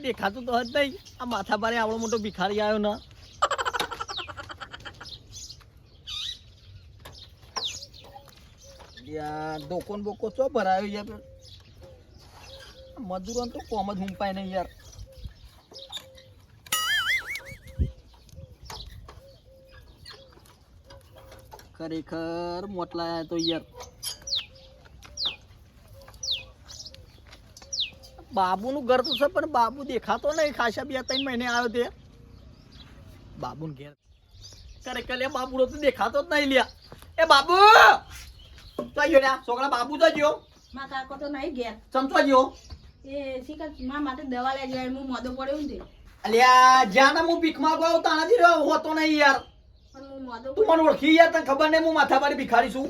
દેખાતું તો જ નહીં. આ માથા ભારે આવડો મોટો ભિખારી આવ્યો ને. યાર દોકોન બોકો ચો ભરાયો યાર. મજૂરો તો કોમ જ હુંપાય નહીં યાર. ખરેખર મોટલા તો યાર. બાબુનું ઘર તો છે પણ બાબુ દેખાતો નહીં. ખાસા 2-3 મહિને આવ્યો તે બાબુને ઘેર. ખરેખર લે બાબુનો તો દેખાતો જ નહીં લ્યા. એ બાબુ તો ગયો લ્યા છોકરા. બાબુ તો ગયો. માં કાકો તો નહીં ઘેર. ચમચો ગયો. એ શીખર માં માટે દવા લઈ જાય. હું મોદો પડ્યો ને અલ્યા જ્યાં હું ભીખ માંગવા આવું તાનાથી રહ્યો હોતો નહીં યાર. પણ હું મોદો તું મને ઓળખી યાર. તને ખબર નહીં હું માથાભારી ભિખારી છું.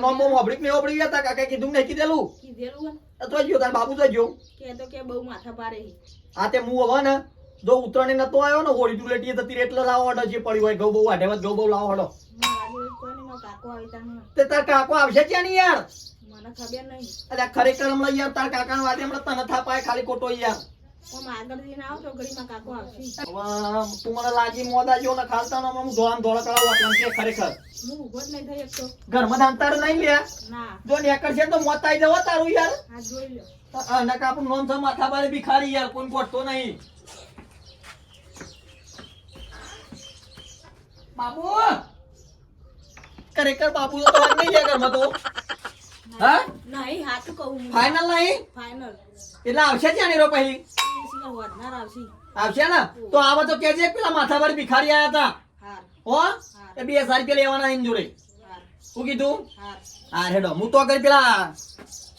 નોમો મોબડીક ને ઓબડી ગયા તા કાકા કીધું નહીં કીધેલું. કીધેલું તો ગયો તાર બાબુ તો ગયો. કે તો કે બહુ માથા પારે. હા તે હું હવે ને જો ઉતરણી નતો આવ્યો ને હોળી ધૂળેટી હતી એટલે લાવો હડો જે પડ્યું હોય. ઘઉં બહુ આઢેવત ઘઉં બહુ લાવો હડો. કાકો આવી તા તે તાર કાકો આવશે ક્યાં નહીં યાર. મને ખબર નહીં. અલ્યા ખરેખર હમણાં યાર તાર કાકાના વાતે હમણાં તને થાપાય ખાલી ખોટો યાર. હું આગળ જઈને આવતો ઘડીમાં કાકો આવશે. હવે તું મને લાગી મોદા જેવો ને ખાલતા ને હમણાં હું ધોળામ ધોળા કરાવું આટલું છે ખરેખર. હું ઉભો જ નહીં થઈ શકતો. ઘરમાં ધાંતાર નહીં લે. ના જો નેકર છે તો મોત આવી જવો તારું યાર. આ જોઈ લો. નકા આપણું નોમ છે માથા બારે ભિખારી યાર. કોઈ ગોઠતો નહીં. બાબુ ખરેખર બાબુ તો વાત નહીં લે ઘરમાં તો. હા નહીં હાથું કહું. ફાઇનલ નહીં. ફાઇનલ એટલે આવશે ત્યાં ને રો પછી શીખર વધનાર આવશે. આવશે ને તો આવા તો કેજે પેલા માથા બારે ભિખારી આયા હતા. હાર હો એ 2000 રૂપિયા લેવાના એની જોડે. હાર શું કીધું? હાર હા હેડો હું તો આગળ પેલા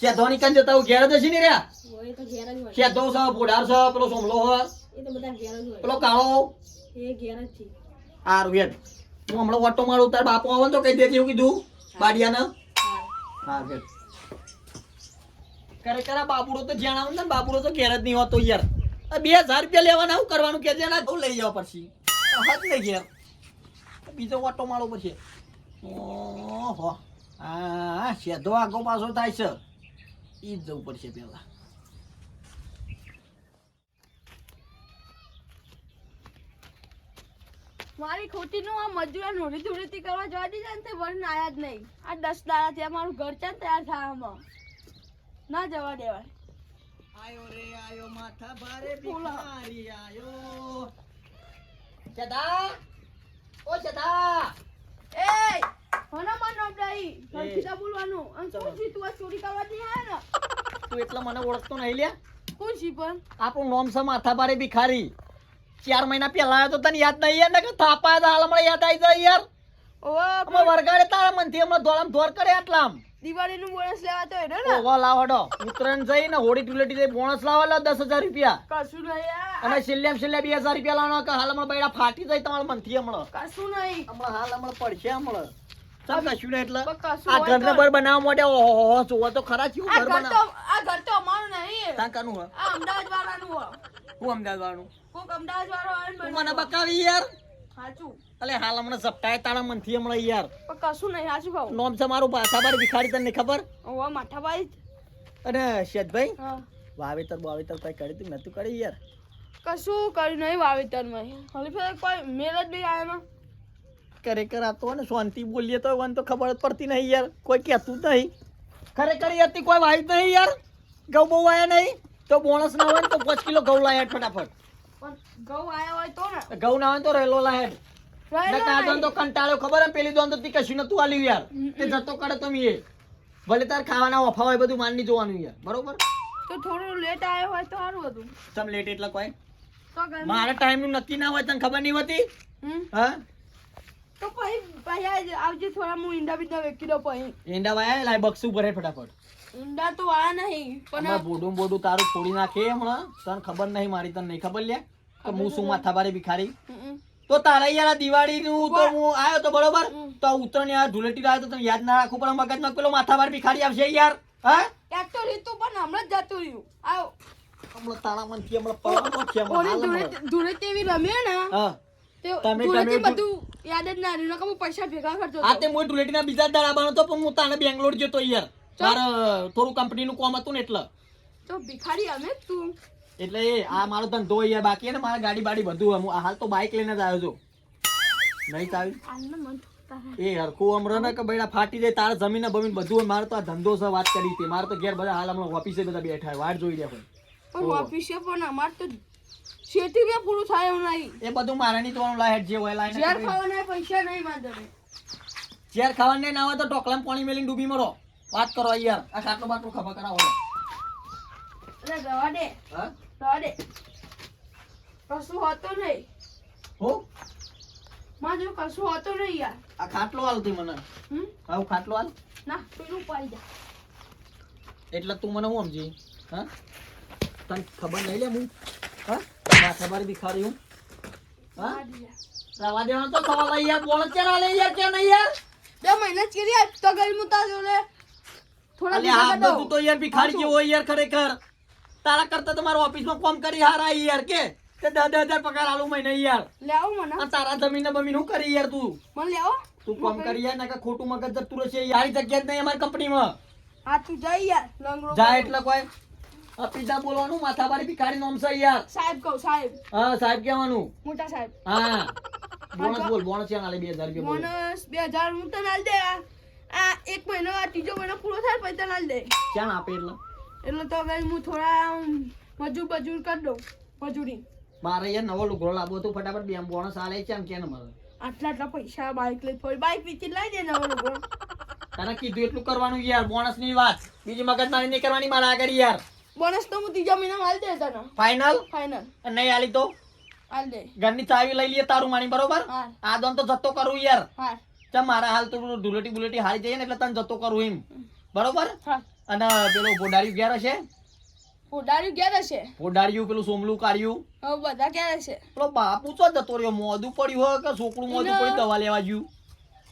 શેધોની કન જતા હું ઘેર જ હશે ને રહ્યા. હોય તો ઘેર જ હોય. શેધો છે પોડાર છે પેલો સોમલો છે એ તો બધા ઘેર જ હોય. પેલો કાળો. એ ઘેર જ છે. હારું હેડ હું હમણાં ઓટો મારું. તાર બાપુ આવે ને તો કહી દેજે એવું કીધું બાડિયાને. હાર હા હેડ ખરેખર આ બાબુડો તો જ્યાં આવે ને બાબુડો તો ઘેર જ નહીં હોતો યાર. 2000 રૂપિયા લેવાના શું કરવાનું કે છે ને લઈ જાવ પછી હદ નહીં ઘેર. બીજો ઓટો મારો પછી ઓહો હા શેધો આગો પાછો થાય છે. ઈ જ જવું પડશે પેલા. મારી ખોટી નું આ મજૂરા નોડી ધૂળેટી કરવા જવા દીધા ને તે વળી આયા જ નહીં. આ 10 દાડા થયા મારું ઘર ચાલ તૈયાર થવામાં ના જવા દેવાય. આયો રે આયો માથા ભારે ભિખારી આયો. સદા ઓ સદા એ મને મન નબળાઈ સરખીતા બોલવાનું. અને કોણ છી તું આ ચોરી કરવા દે આયા ને? તું એટલા મને ઓળખતો નહીં લ્યા. કોણ છી પણ? આપણું નામ છે માથા ભારે ભિખારી. 4 મહિના પહેલા આવ્યો તો તને યાદ નહીં યાર. ને કે થાપા હતા હાલ હમણાં યાદ આવી જાય યાર. ઓવા હમણાં વરગાડે તારા મનથી હમણાં ધોળામ ધોર કરે આટલામ. દિવાળીનું બોનસ લેવા તો હેડો ને. ઓવા લાવડો ઉત્તરાયણ જઈને હોળી ધૂળેટી જઈ બોનસ લાવેલો 10,000 રૂપિયા. કશું નહીં આ. અને છેલ્લે 2000 રૂપિયા લાવવાનો કે હાલ હમણાં બૈડા ફાટી જાય તમારા મનથી હમણાં. કશું નહીં. હાલ હમણાં પડશે હમણાં. ચાલ કશું નહીં એટલે કશું આ હોય ઘરને તો- બર બનાવવા માટે ઓહો જોવો તો ખરા કેવું આ ઘર ઘર બનાવ. તો આ ઘર તો અમારું નહીં. તાન કાનું હે? આ અમદાવાદ વાળાનું હો. હું અમદાવાદ વાળું. કોક અમદાવાદ વાળો આવે ને તું મને બકાવી યાર. સાચું. અલે હાલ હમણાં ઝપટાય તારા મનથી હમણાં યાર. પણ કશું નહીં સાચું કહું. નોમ છે મારું ભાષાબારી ભિખારી તને નહીં ખબર. ઓવા માથાભાઈ. અને શેઠભાઈ હા વાવેતર બાવેતર કઈ કરી તું નતું કરી યાર. કશું કર્યું નહીં વાવેતરમાં. હવે ફેર કોઈ મેળ જ નહીં આયામાં. ખરેખર આ તો ને શાંતિ બોલીએ તો વન તો ખબર જ પડતી નહીં યાર. કોઈ કહેતું જ નહીં. ખરેખર યાર કોઈ વાવી જ નહીં યાર. ઘઉં બહુ વાયા નહીં તો બોનસ ના હોય ને તો 5 કિલો ઘઉં લાય ફટાફટ. પણ ઘઉં આયા હોય તો ને. ઘઉં ના હોય તો રહેલો લાય. રહેલો નહીં. તો કંટાળ્યો ખબર એમ પેલી દોન તો તી કશું નતું આલ્યું યાર. તે જતો કરે તો મીએ ભલે તાર ખાવાના ઓફા હોય બધું માની જોવાનું યાર. બરોબર તો થોડું લેટ આવ્યો હોય તો સારું હતું. તમ લેટ એટલે કોઈ તો ઘરમાં- મારા ટાઈમ નું નક્કી ના હોય તને ખબર નહીં હોતી. હમ. હા તો પછી આવજે થોડા હું ઈંડા બીંડા વેચી દઉં પછી. એંડા વાયા લાય બક્સું ભરે ફટાફટ. ઈંડા તો આયા નહીં પણ હમણાં બોડું બોડું તારું ફોડી નાખે હમણાં. તને ખબર નહીં મારી તને નહીં ખબર લે કે હું શું માથા ભારે ભિખારી. હમ. તો તારા યાર આ દિવાળીનું તો હું આવ્યો તો બરોબર તો આ ઉત્તરાયણ યાર ધૂળેટી આવ્યો તો તને યાદ ના રાખું પણ મગજમાં પેલો માથા ભારે ભિખારી આવશે યાર. હા એક તો રીતું પણ હમણાં જ જતું રહ્યું. આવ હમણાં તારા મનથી હમણાં પડવાનું છે હમણાં. હાલ હમણાં. ધૂળેટી એવી રમ્યો ને હા તે તમે ધૂળેટી તમે- બધું યાદ જ ના રહ્યું. નકર હું પૈસા ભેગા કરતો આ હતો. તે મોય ધૂળેટીના બીજા જ દાડા બનો તો પણ હું તાને બેંગ્લોર જતો યાર. મારે થોડું કંપનીનું કામ હતું ને એટલે. તો ભિખારી અમે તું એટલે એ આ મારો ધંધો યાર બાકી હે ને મારા ગાડી બાડી બધું હું હાલ તો બાઇક લઈને જ આવ્યો છું નહીં ચાવી આલને મન થતા હે. એ હરખું અમરો ને કે બૈડા ફાટી જાય તારે જમીન બમીન બધું હોય. મારે તો આ ધંધો છે વાત કરી હતી મારે તો ઘેર બધા હાલ હમણાં ઓફિસે બધા બેઠા હોય વાટ જોઈ રહ્યા પણ ઓફિસે પણ અમાર તો શેતી બી પૂરું થાય એમ નહીં. એ બધું મારે નહીં તો લાહેટ જે હોય ઝેર લાઈને ખાવાના પૈસા નહીં મારે જોડે. ચેર ખાવાને ના હોય તો ટોકલામાં પાણી મેલીને ડૂબી મરો વાત કરો યાર આ ખાટલો બાટલો ખબર કરાવો એટલે રવા દે હા રવા દે કશું હોતું નહીં હો મારે જો કશું હોતું નહીં યાર. આ ખાટલો હાલ તી મને હમ આવું ખાટલો હાલ ના પેલું પાડી જા. એટલે તું મને હું સમજી હા તને ખબર નહીં લે હું હા માથા મારી ભિખારી હું હા પાડી જા. રવા દેવાનો તો સવાલ નહીં યાર બોલ ચેરા લે યાર કે નહીં યાર 2 મહિના જ કરી આજ તો ગઈ મુતા જોડે થોડા અલે હા દિવસ બધું તો યાર ભિખારી જેવો હોય યાર ખરેખર તારા કરતા તો મારા ઓફિસમાં કામ કરી હારા યાર કે તે 10,000 પગાર આલું મહિને યાર લેવો મને આ તારા જમીન બમીન હું કરી યાર તું મને લેવો તું કામ કરી યાર નકર ખોટું મગજ જતું રહેશે યાર જગ્યા જ નહીં અમારી કંપનીમાં આ તું જઈ યાર લંગડો જા એટલે કોઈ અપીતા બોલવાનું માથાબારી ભિખારી નામ છે યાર સાહેબ કહું સાહેબ હા સાહેબ કહેવાનું મોટા સાહેબ હા બોનસ બોલ બોનસ છે નાલે 2,000 રૂપિયા બોલ બોનસ 2000 હું તને આલ દે આ 1 મહિનો આ ત્રીજો મહિનો પૂરો થાય પછી તને આલ દે ક્યાં આપે એટલે એટલે તો હવે હું થોડા મજૂર કરી દઉં મજૂરી મારે યાર નવો લુગડો લાવવો તો ફટાફટ બે બોનસ આલે છે કે ને મારે આટલા પૈસા બાઈક લઈ થોડી બાઈક વેચી લઈ દે નવો લોકો તને કીધું એટલું કરવાનું યાર બોનસ ની વાત બીજી મગજ મારી નહીં કરવાની મારા આગળ યાર બોનસ તો હું ત્રીજા મહિનામાં આલ દે તને ફાઇનલ ફાઇનલ નહીં આલી તો આલ દે ઘરની ચાવી લઈ લઈએ તારું માની બરોબર હા આ દોન તો જતો કરું યાર હા ચમ મારા હાલ તો ધૂળેટી બુલેટી હારી જઈએ ને એટલે તને જતો કરું એમ બરોબર હા અને પેલો બોડાર્યું ઘેર હશે ઉડાડ્યું ક્યારે છે બોડાર્યું પેલું સોમલું કાઢ્યું હવે બધા ક્યારે છે પેલો બાપુ ચો જતો રહ્યો મોદું પડ્યું હોય કે છોકરું મોદું પડ્યું દવા લેવા ગયું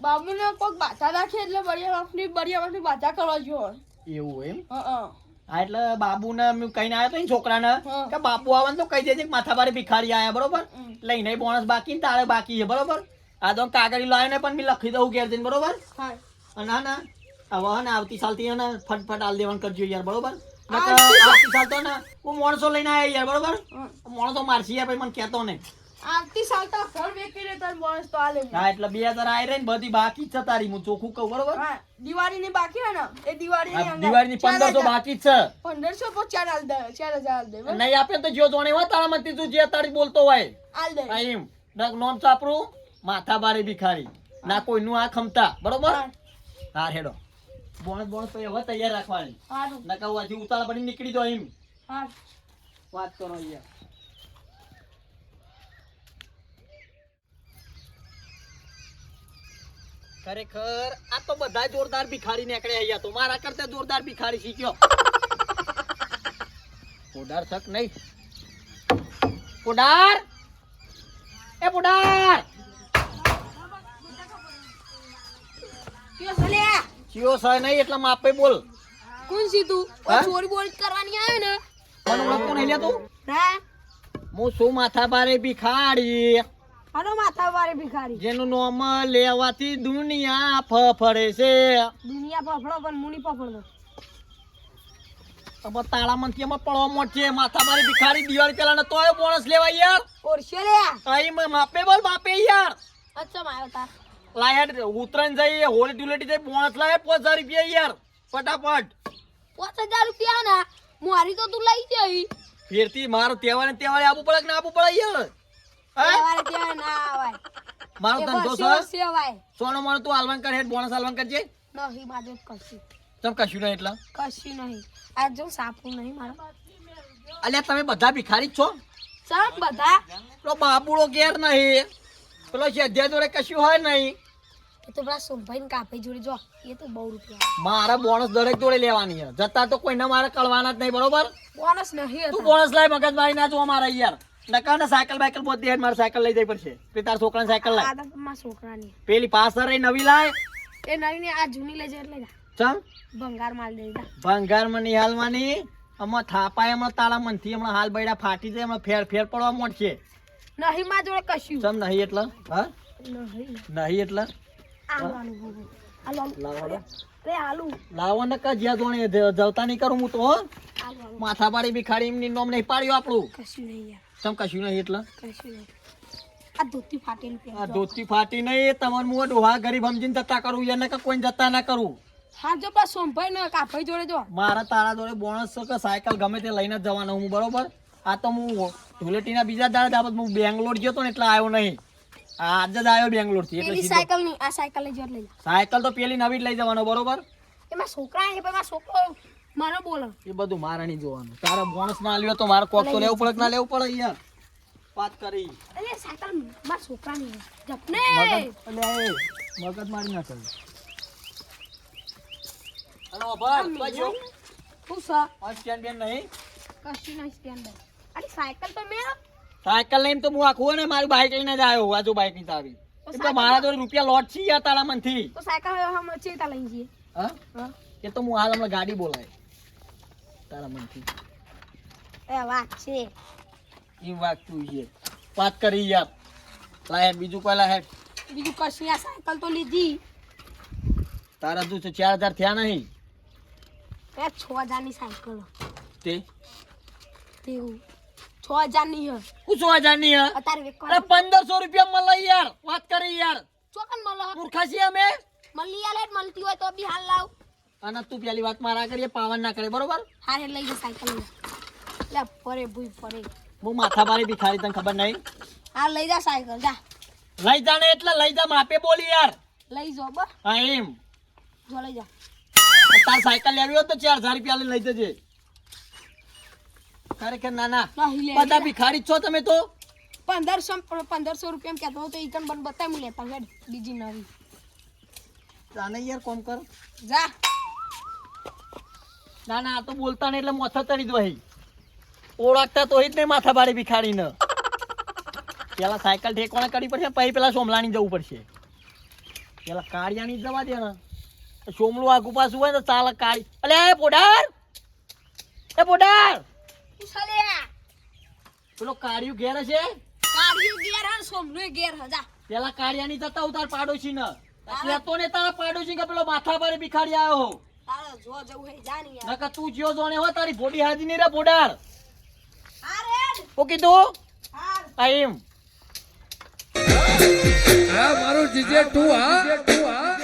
બાબુને કોઈક બાધા રાખે એટલે બળિયામાંથી બાધા કરવા જોઈએ એવું એમ હા હા એટલે બાબુને મેં કહીને આવ્યો તો ને છોકરાને હા. કે બાપુ આવે ને તો કહી દેજે કે માથાભારે ભિખારી આયા બરોબર લઈને બોનસ બાકી ને તારે બાકી છે બરોબર આ તો કાગળી લાવ્યો ને પણ મેં લખી દઉં ઘેર જઈને બરોબર હા અને હા ને હવે હે ને આવતી સાલથી હે ને ફટફટ આલ દેવાનું કરજો યાર બરોબર આવતી આવતી સાલ તો ને હું માણસો લઈને આવ્યો યાર બરોબર હા. માણસો મારસી યાર ભાઈ મને કહેતો ને આવતી સાલ તો ઘર વેચી રે તાર બોનસ તો આલે હા એટલે 2000 આઈ રહી ને બધી બાકી જ છે તારી હું ચોખ્ખું કહું બરોબર હા દિવાળીની બાકી હે ને એ દિવાળીની આ દિવાળીની 1500 બાકી જ છે 1500 તો 4000 આલ દે બરાબર? નહીં આપે તો જો જોણે હોય તારા મતી તું જે તારી બોલતો હોય આલ દે આ એમ નોમ ચાપરું માથા બારે ભિખારી ના કોઈનું આ ખમતા બરોબર હા. હા હેડો બોનસ બોનસ તો હવે તૈયાર રાખવાની હારું નકા હજી ઉતાળા પડી નીકળી જાવ એમ હા વાત કરો યાર ખરેખર આ તો બધા જોરદાર ભિખારી નીકળે અહીંયા તો મારા કરતા જોરદાર ભિખારી શીખ્યો પોડાર શક નહીં પોડાર એ પોડાર કયો સલ્યા ચિયો સર નહીં એટલે માપે બોલ કોણ સીધું હા? ચોરી બોરી કરવાની આવ્યો ને મને ઓળખતો નહીં લે તું હા હું શું માથા બારે ભિખારી આનો માથા વારે ભિખારી જેનું નામ લેવાથી દુનિયા ફફડે છે દુનિયા પફળો પણ મુની પફળો હવે તાળા મંત્રીમાં પડવા મોટે માથા બારે ભિખારી દિવાળી પેલા ને તોય બોનસ લેવાય યાર ઓરશે લ્યા અહીં માપે બોલ માપે યાર અચ્છા માયો તા લાયટ ઉતરાયણ જઈએ હોળી ધૂળેટી જઈ બોનસ લાવે 5000 રૂપિયા યાર ફટાફટ 5000 રૂપિયા ના મારી તો તું લઈ જઈ ફેરથી મારો તહેવારે તહેવારે આપવું પડે કે ના આપવું પડે યાર હે? તહેવારે તહેવારે ના આવાય મારો એ ધંધો બસ છે સેવાય સોનો મોનો તું હાલવાન કર હેડ બોનસ હાલવાન કરજે નહીં બાજુ કશું તમ કશું નહીં એટલે કશું નહીં આ જો સાપું નહીં મારો અલ્યા તમે બધા ભિખારી જ છો સર બધા પેલો બાબુડો ઘેર નહીં પેલો શેઢિયા જોડે કશું હોય નહીં એ તો પેલા સોમભાઈ કાપે જોડે જો એ તો 2 રૂપિયા મારા બોનસ દરેક જોડે લેવાની છે જતા તો કોઈને મારે કળવાના જ નહીં બરોબર બોનસ નહીં તું હતા બોનસ લાય મગજ મારી ના જો મારા યાર નકા ને સાયકલ બાયકલ બોધી હેડ મારે સાયકલ લઈ જઈ પડશે પેલી તાર છોકરાને સાયકલ લાય આ તો મારા છોકરાની પેલી પાસર એ નવી લાય એ નવીને આ જૂની લઈ જાય એટલે જા ચમ ભંગાર માલ દઈ જા ભંગાર માં નિહાલવાની આમાં થાપાય હમણાં તાળા મનથી હમણાં હાલ બૈડા ફાટી જાય હમણાં ફેર ફેર પડવા મોટશે નહીં માં જોડે કશું ચમ નહીં એટલે હા નહીં નહીં એટલે આલવાનું હવે આલવાનું લાવો રે આલુ લાવો ને કા જ્યાં જોણે જવતા નહીં કરું હું તો હો આલુ હાલવાનું. માથાભારી ભિખારી એમની નોમ નહીં પાડ્યું આપણું. કશું નહીં યાર, તમ કશું નહીં એટલે કશું નહીં. આ ધોતી ફાટેલું આ પહેરજો. ધોતી ફાટી નહીં તમારે હું ડોહા ગરીબ સમજીને જતા કરું યાર નકર કોઈ જતા ના કરું. હા જો બસ સોમભાઈ ને કાભાઈ જોડે જો. મારા તારા જોડે બોનસ છે કે સાયકલ ગમે તે લઈને જ જવાનો હું બરોબર. આ તો હું ધૂળેટીના બીજા દાડે આબત હું બેંગ્લોર ગયો તો ને એટલે આવ્યો નહીં. આજે જ આવ્યો બેંગ્લોર થી એટલે પેલી સીધો. સાયકલ ની, આ સાયકલ લઈ જો લઈ જા. સાયકલ તો પેલી નવી જ લઈ જવાનો બરોબર. એમાં છોકરા છે, પણ છોકરો મારો બોલો. એ બધું મારે નહીં જોવાનું. તારા બોનસ ના લ્યો તો મારે કોક તો લેવું પડે કે ના લેવું પડે યાર. વાત કરી અરે સાયકલ મારા છોકરા ની જપને. મગજ એટલે એ મગજ મારી ના કરી. હલો ભાઈ બાજુ હું સા આ સ્ટેન્ડ બેન નહીં. કશું નહીં સ્ટેન્ડ. અરે સાયકલ તો મેં સાયકલ લઈને તો હું આખું ને મારી બાઇક લઈને જ આવ્યો. આજુ બાઇક ની ચાવી એટલે મારા જોડે રૂપિયા લોટ છે યાર તારા મનથી. તો સાયકલ હમ ચેતા લઈ જઈએ. હા હા એ તો હું હાલ હમણાં ગાડી બોલાય તારા મનથી. એ વાત છે. એમ વાત તું છે વાત કરી યાર. લાય બીજું કોઈ લાય બીજું કશું આ સાયકલ તો લીધી. તારા તું 4000 થયા નહીં એ 6000 ની સાયકલ તે તેવું 6000 ની હે. હું 6000 ની હે? અત્યારે વેક અરે 1500 રૂપિયા મળે યાર. વાત કરી યાર. ચોકન મળે મૂર્ખા છીએ અમે. મળી આલે મળતી હોય તો બી હાલ લાવ. અને તું પેલી વાત મારા કરીએ પાવન ના કરે બરોબર. હારે લઈ જા સાયકલ લઈ જા. લે ફરે ભૂઈ ફરે. હું માથા મારી ભિખારી તને ખબર નહીં. હા લઈ જા સાયકલ જા. લઈ જાને એટલે લઈ જા માપે બોલી યાર. લઈ જો બસ હા એમ જો લઈ જા. તાર સાયકલ લેવી હોય તો 4000 રૂપિયા લઈને લઈ જજે. ખરેખર ના ના નહીં લે બધા ભિખારી જ છો તમે તો. 1500 રૂપિયા કહેતો હોય તો ઈકન બન બતાવી લેતા હેડ બીજી નવી. જાને યાર કોમ કર. જા. ના ના આ તો બોલતા નહીં એટલે મોથા ચડી દો. ઓળખતા તો જ નહીં માથા ભારે ભિખારી ને. પેલા સાયકલ ઠેકવાના કરવી પડશે પછી પેલા સોમલાની જવું પડશે. પેલા કાળિયાની જ જવા દે ને. સોમલું આગુ પાછું હોય ને ચાલે કાળી. અલે એ પોડાર એ પોડાર ઉછળ્યા. પેલો કાળિયું ઘેર છે. કાઢ્યું ગેર હા સોમનો ગેર હા જા. પેલા કાળિયાની જતા ઉતાર પાડોશી ને તો ને તારા પાડોશી કે પેલો માથા ભારે ભિખારી આવ્યો. તારે જો જવું હે જા ની યાર. નકર તું જ્યો જોણે હો તારી બોડી હાજી નહીં રે પોડાર. હા રેડ. ઓ કીધું હા આ એમ હા મારું જીજે તું હા